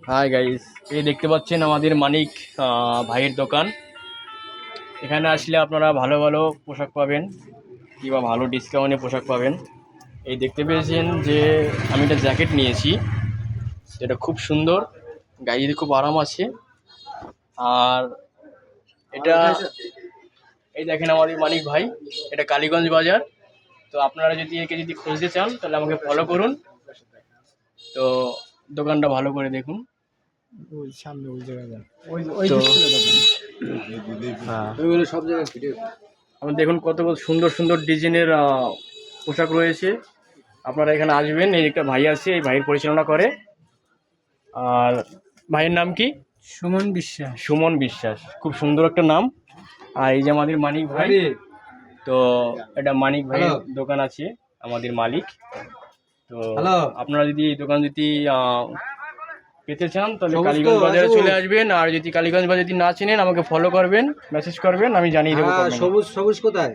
Hi guys, এই দেখতে পাচ্ছেন আমাদের মানিক ভাইয়ের দোকান। এখানে আসলে আপনারা ভালো ভালো পোশাক পাবেন কিংবা ভালো ডিসকাউন্টে পোশাক পাবেন। এই দেখতে পেয়েছেন যে আমি একটা জ্যাকেট নিয়েছি, যেটা খুব সুন্দর, গায়ে দিতে খুব আরাম আছে। আর এটা এই দেখেন আমাদের মানিক ভাই, এটা কালীগঞ্জ বাজার। তো আপনারা যদি একে যদি খুঁজতে চান তাহলে আমাকে ফলো করুন। তো দোকানটা ভালো করে দেখুন। ওই সামনে ওই জায়গাটা তো হ্যাঁ ওইগুলো সব জায়গায় ভিডিও। আমার দেখুন কত কত সুন্দর সুন্দর ডিজাইনের পোশাক রয়েছে। আপনারা এখানে আসবেন, এই একটা ভাই আছে, এই ভাইয়ের পরিচালনা করে। আর ভাইয়ের নাম কি? সুমন বিশ্বাস। সুমন বিশ্বাস, খুব সুন্দর একটা নাম। আর এই যে আমাদের মানিক ভাই, তো এটা মানিক ভাইয়ের দোকান আছে, আমাদের মালিক। তো হ্যালো। আপনারা যদি এই দোকান যদি পেতে চান তাহলে সবুজ কালীগঞ্জ তো, বাজারে সবুজ। চলে আসবেন। আর যদি কালীগঞ্জ বাজার যদি না চেনেন আমাকে ফলো করবেন, মেসেজ করবেন, আমি জানিয়ে দেবো হ্যাঁ, কখন। সবুজ সবুজ কোথায়?